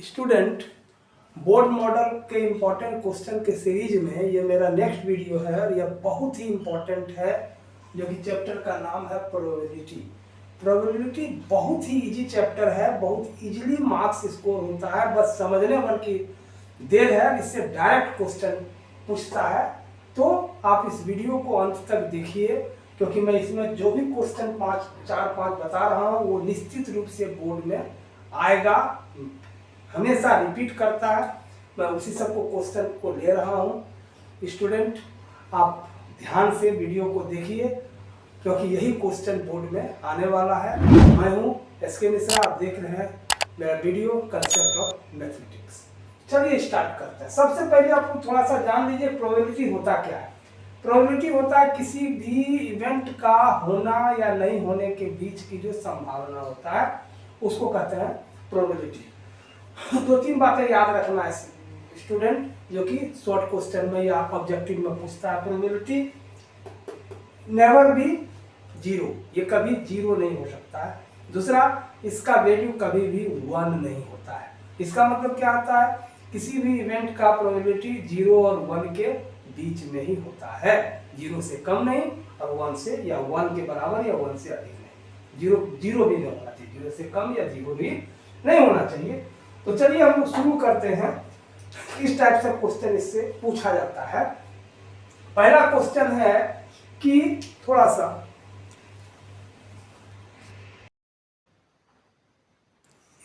Student, board model के important question के series में ये मेरा नेक्स्ट वीडियो है और यह बहुत ही इम्पोर्टेंट है, जो कि चैप्टर का नाम है प्रोबेबिलिटी। प्रोबेबिलिटी बहुत ही इजी चैप्टर है, बहुत इजीली मार्क्स स्कोर होता है, बस समझने भर की देर है। इससे डायरेक्ट क्वेश्चन पूछता है, तो आप इस वीडियो को अंत तक देखिए, क्योंकि मैं इसमें जो भी क्वेश्चन 4-5 बता रहा हूँ वो निश्चित रूप से बोर्ड में आएगा, हमेशा रिपीट करता है। मैं उसी सब को क्वेश्चन को ले रहा हूँ। स्टूडेंट, आप ध्यान से वीडियो को देखिए, क्योंकि यही क्वेश्चन बोर्ड में आने वाला है। मैं हूँ SK मिश्रा, आप देख रहे हैं मेरा वीडियो कंसेप्ट ऑफ मैथमेटिक्स। चलिए स्टार्ट करते हैं। सबसे पहले आपको थोड़ा सा जान लीजिए प्रोबेबिलिटी होता क्या है। प्रोबेबिलिटी होता है किसी भी इवेंट का होना या नहीं होने के बीच की जो संभावना होता है, उसको कहते हैं प्रोबेबिलिटी। 2-3 बातें याद रखना है स्टूडेंट, जो कि शॉर्ट क्वेश्चन में या ऑब्जेक्टिव में पूछता है। प्रोबेबिलिटी नेवर बी जीरो, ये कभी जीरो नहीं हो सकता है। दूसरा, इसका वैल्यू कभी भी 1 नहीं होता है। इसका मतलब क्या होता है, किसी भी इवेंट का प्रोबेबिलिटी 0 और 1 के बीच में ही होता है। 0 से कम नहीं और 1 से या 1 के बराबर या 1 से अधिक नहीं। जीरो भी नहीं होना चाहिए, 0 से कम या 0 भी नहीं होना चाहिए। तो चलिए हम शुरू करते हैं। इस टाइप से क्वेश्चन इससे पूछा जाता है। पहला क्वेश्चन है कि थोड़ा सा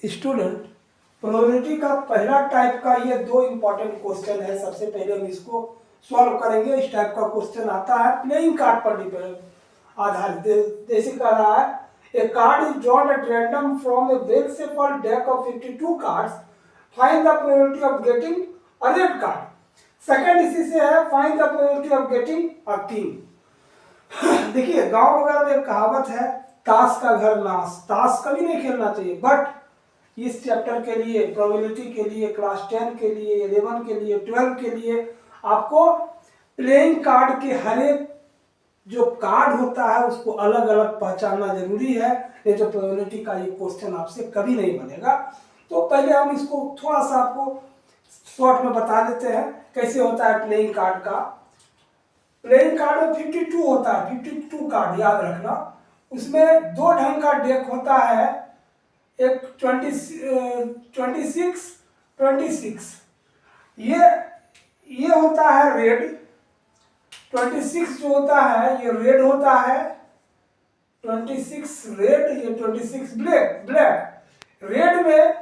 स्टूडेंट, प्रोबेबिलिटी का पहला टाइप का ये 2 इंपॉर्टेंट क्वेश्चन है। सबसे पहले हम इसको सॉल्व करेंगे। इस टाइप का क्वेश्चन आता है प्लेइंग कार्ड पर डिपेंड आधारित। जैसे कह रहा है, a card is drawn at random from a well-shuffled deck of 52 cards. Find the probability of getting a red card. Second इसी से है, find the probability of getting a king. देखिए, गांव वगैरह में एक कहावत है, ताश का घर नाश। ताश कभी नहीं खेलना चाहिए, बट इस चैप्टर के लिए, प्रोबेबिलिटी के लिए, क्लास 10 के लिए, 11 के लिए, 12 के लिए आपको प्लेइंग कार्ड के हर एक जो कार्ड होता है उसको अलग अलग पहचानना जरूरी है, नहीं तो प्रोबेबिलिटी का ये क्वेश्चन आपसे कभी नहीं बनेगा। तो पहले हम इसको थोड़ा सा आपको शॉर्ट में बता देते हैं कैसे होता है प्लेइंग कार्ड का। प्लेइंग कार्ड में 52 होता है, 52 कार्ड याद रखना। उसमें 2 ढंग का डेक होता है, एक 26 ये होता है रेड। 26 जो होता है ये रेड होता है, 26 रेड, ये 26 ब्लैक। रेड में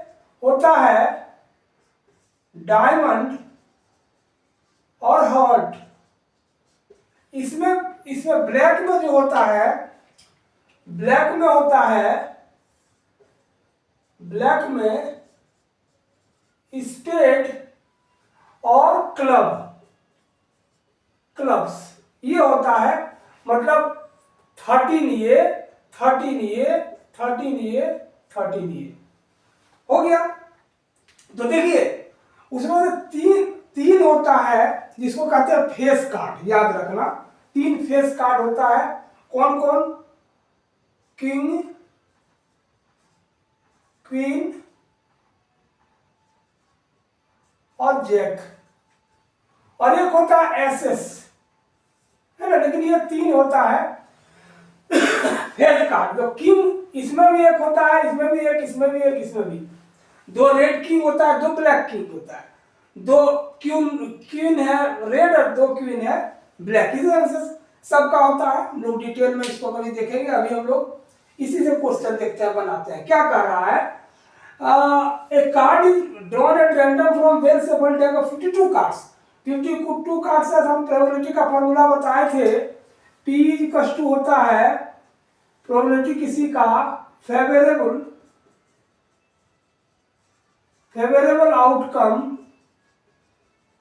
होता है डायमंड और हार्ट। इसमें ब्लैक में जो होता है, ब्लैक में स्पेड और क्लब्स ये होता है। मतलब 13 ये, 13 ये, 13 ये, 13 ये हो गया। तो देखिए, उसमें से तीन होता है जिसको कहते हैं फेस कार्ड। याद रखना, 3 फेस कार्ड होता है। कौन कौन? किंग, क्वीन और जैक, और एक होता है एसेस, है ना। लेकिन ये 3 होता है फेस कार्ड। जो किंग, इसमें भी एक होता है, इसमें भी एक, इसमें भी एक, इसमें भी 2 रेड किंग होता है, 2 ब्लैक किंग होता है, 2 क्वीन है रेड और 2 क्वीन है ब्लैक। इस तरह से सबका होता है। हम लोग डिटेल में इसको कभी देखेंगे। अभी हम लोग इसी से क्वेश्चन देखते हैं, बनाते हैं। क्या कर रहा है, a card is drawn at random from well shuffled deck of 52 cards. 52 card से हम प्रोबेबिलिटी का फॉर्मूला बताए थे। P इक्वल टू होता है प्रोबेबिलिटी किसी का favourable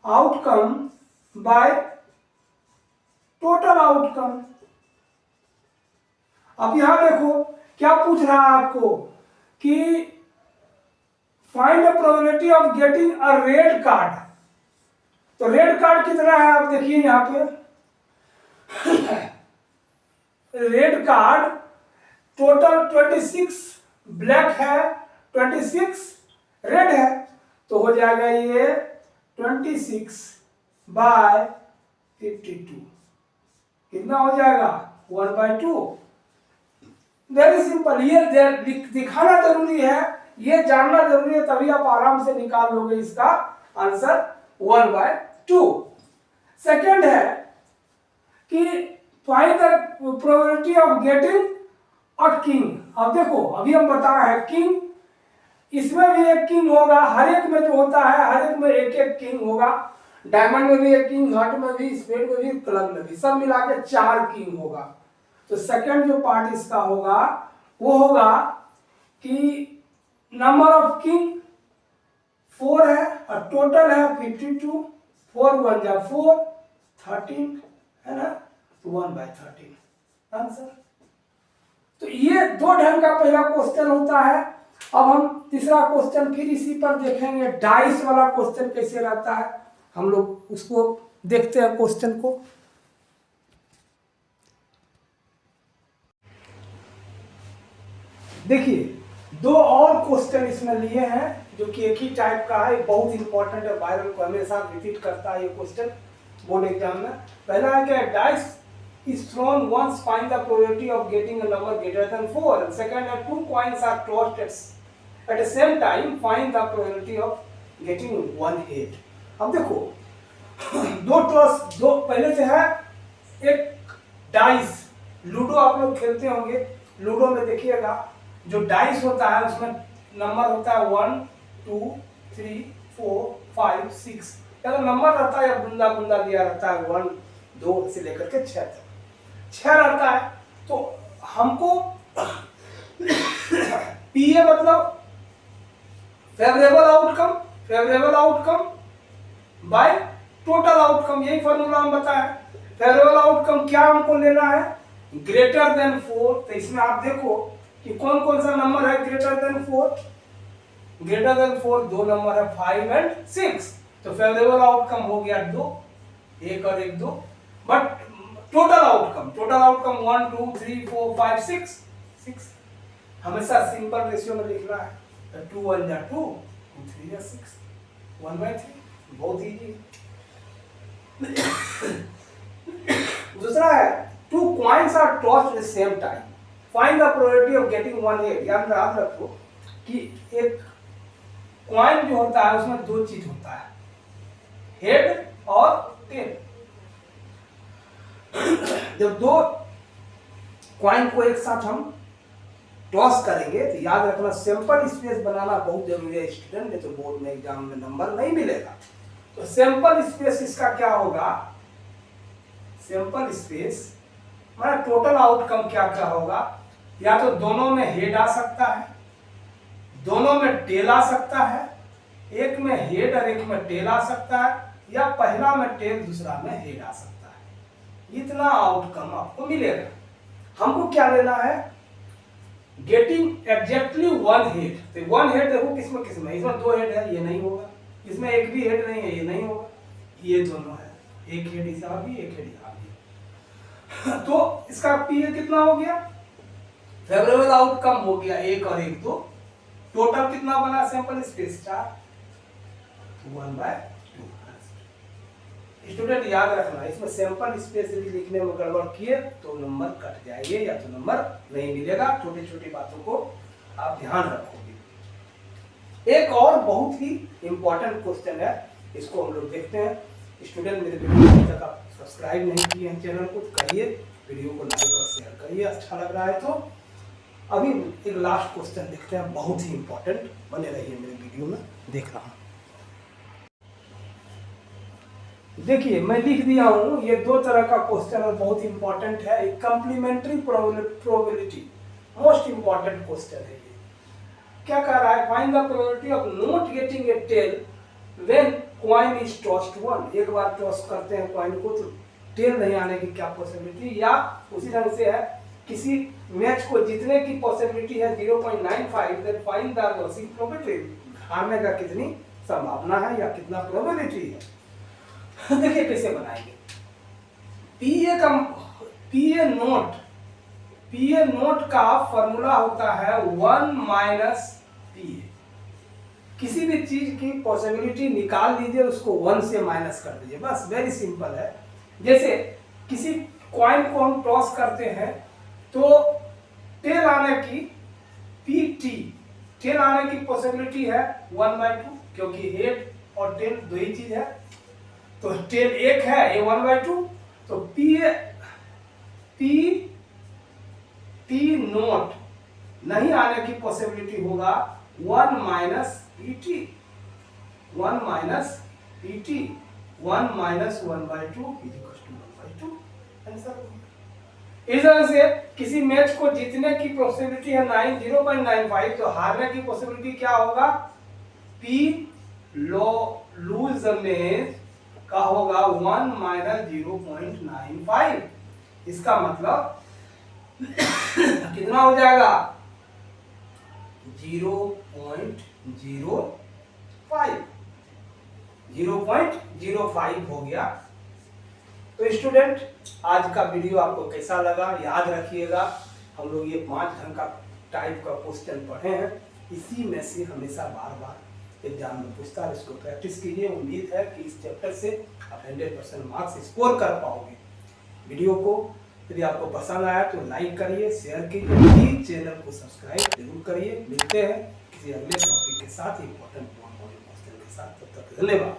outcome by total outcome. अब यहां देखो क्या पूछ रहा है आपको कि find the probability of getting a red card. तो रेड कार्ड कितना है आप देखिए यहां पे। रेड कार्ड टोटल 26 ब्लैक है, 26 रेड है। तो हो जाएगा ये 26/52। कितना हो जाएगा 1/2। वेरी सिंपल, ये दिखाना जरूरी है, ये जानना जरूरी है, तभी आप आराम से निकाल लोगे इसका आंसर 1/2। सेकेंड है कि find the probability of getting a king. अब देखो अभी हम बता रहे हैं किंग, इसमें भी एक किंग होगा, हर एक में जो होता है हर एक में एक एक किंग होगा। डायमंड में भी एक किंग, हार्ट में भी, स्पेड में भी, क्लब में भी, सब मिला के 4 किंग होगा। तो सेकंड जो पार्ट इसका होगा वो होगा कि नंबर ऑफ किंग 4 है और टोटल है 52, 4 1 जा 4, 13 है ना, 1/13 आंसर। तो ये 2 ढंग का पहला क्वेश्चन होता है। अब हम तीसरा क्वेश्चन फिर इसी पर देखेंगे, डाइस वाला क्वेश्चन कैसे रहता है, हम लोग उसको देखते हैं क्वेश्चन को। देखिए 2 और क्वेश्चन इसमें लिए हैं जो कि एक ही टाइप का है, बहुत इंपॉर्टेंट है, वायरल को हमेशा रिपीट करता है ये क्वेश्चन बोर्ड एग्जाम में। पहला है क्या, dice is thrown once, find the probability of getting a number greater than 4, and second है 2 coins are tossed at the same time, find the probability of getting 1 head। अब देखो दो पहले से है एक डाइस, लूडो आप लोग खेलते होंगे, लूडो में देखिएगा जो डाइस होता है उसमें नंबर होता है 1 2 3 4 5 6, अगर नंबर रहता है या बुंदा बुंदा दिया रहता है 1 2 से लेकर के 6 तक, 6 रहता है। तो हमको पीए मतलब favourable outcome by total outcome, यही फॉर्मूला हम बताएं। फेवरेबल आउटकम क्या हमको लेना है, ग्रेटर देन 4। तो इसमें आप देखो कि कौन कौन सा नंबर है greater than 4। Greater than 4 2 number है 5 एंड 6, तो फेवरेबल आउटकम हो गया 2, 1 और 1 2। बट टोटल आउटकम 1 2 3 4 5 6 हमेशा सिंपल रेशियो में लिखना है, 2 1 जा 2 2 3 जा 6 1/3, बहुत इजी। दूसरा है 2 coins are tossed at the same time, find the probability of getting 1 head। याद रखो कि एक कॉइन जो होता है उसमें 2 चीज होता है, हेड और टेल। जब 2 कॉइन को एक साथ हम टॉस करेंगे तो याद रखना सैंपल स्पेस बनाना बहुत जरूरी है स्टूडेंट, नहीं तो बोर्ड में एग्जाम में नंबर नहीं मिलेगा। तो सैंपल स्पेस इसका क्या होगा, सैंपल स्पेस माना टोटल आउटकम क्या क्या होगा, या तो दोनों में हेड आ सकता है, दोनों में टेल आ सकता है, एक में हेड और एक में टेल आ सकता है, या पहला में टेल दूसरा में हेड आ सकता है। इतना आउटकम आपको मिलेगा। हमको क्या लेना है, गेटिंग एग्जैक्टली 1 हेड। तो 1 हेड देखो किसमें किसमें, इसमें 2 हेड है, ये नहीं होगा, इसमें एक भी हेड नहीं है, ये नहीं होगा, ये दोनों है, एक हेड यहाँ भी एक हेड यहाँ भी। तो इसका पीए कितना हो गया, फेवरेबल आउटकम हो गया 1 और 1 2, टोटल कितना बना सैंपल स्पेस 4, 1/2। स्टूडेंट याद रखना इसमें सैंपल स्पेस भी लिखने में गड़बड़ किए तो नंबर कट जाएंगे या तो नंबर नहीं मिलेगा। छोटी छोटी बातों को आप ध्यान रखोगे। एक और बहुत ही इंपॉर्टेंट क्वेश्चन है, इसको हम लोग देखते हैं। स्टूडेंट मेरे वीडियो तक आप सब्सक्राइब नहीं किए हैं चैनल को, करिए, वीडियो को लाइक और शेयर करिए, अच्छा लग रहा है तो। अभी एक लास्ट क्वेश्चन देखते हैं, बहुत ही इंपॉर्टेंट, बने रहिए मेरे वीडियो में, देख रहा हूँ। देखिए मैं लिख दिया हूँ, ये 2 तरह का क्वेश्चन है, बहुत इंपॉर्टेंट है। एक complementary probability, most important question है ये। क्या कह रहा है, find the probability of not getting a tail when coin is tossed 1। एक बार टॉस करते हैं कॉइन को तो टेल नहीं आने की क्या पॉसिबिलिटी, या उसी ढंग से है किसी मैच को जीतने की पॉसिबिलिटी है 0.95, then find the losing probability, हारने का कितनी संभावना है या कितना प्रोबेबिलिटी है। देखिए कैसे बनाएंगे, पीए नोट का फॉर्मूला होता है 1 - पीए। किसी भी चीज की पॉसिबिलिटी निकाल लीजिए, उसको 1 से माइनस कर दीजिए, बस वेरी सिंपल है। जैसे किसी कॉइन को हम टॉस करते हैं तो टेल आने की पीटी, टेल आने की पॉसिबिलिटी है 1/2, क्योंकि हेड और टेल दो ही चीज है, तो टेल एक है, ये 1/2, तो पी टी नोट नहीं आने की पॉसिबिलिटी होगा 1 minus PT, 1 minus PT, 1 minus 1/2 is equal to 1/2, answer. इस तरह से किसी मैच को जीतने की पॉसिबिलिटी है 0.95, तो हारने की पॉसिबिलिटी क्या होगा, पी लूज द मैच का होगा 1 माइनस 0.95। इसका मतलब कितना हो जाएगा 0.05 हो गया। तो स्टूडेंट, आज का वीडियो आपको कैसा लगा याद रखिएगा, हम लोग ये 5 ढंग का टाइप का क्वेश्चन पढ़े हैं, इसी में से हमेशा बार बार एग्जाम में पूछता है, इसको प्रैक्टिस कीजिए। उम्मीद है कि इस चैप्टर से आप 100% मार्क्स स्कोर कर पाओगे। वीडियो को यदि आपको पसंद आया तो लाइक करिए, शेयर कीजिए, प्लीज चैनल को सब्सक्राइब जरूर करिए। मिलते हैं किसी अगले टॉपिक के साथ, इंपॉर्टेंट क्वेश्चन के साथ, तब तक धन्यवाद।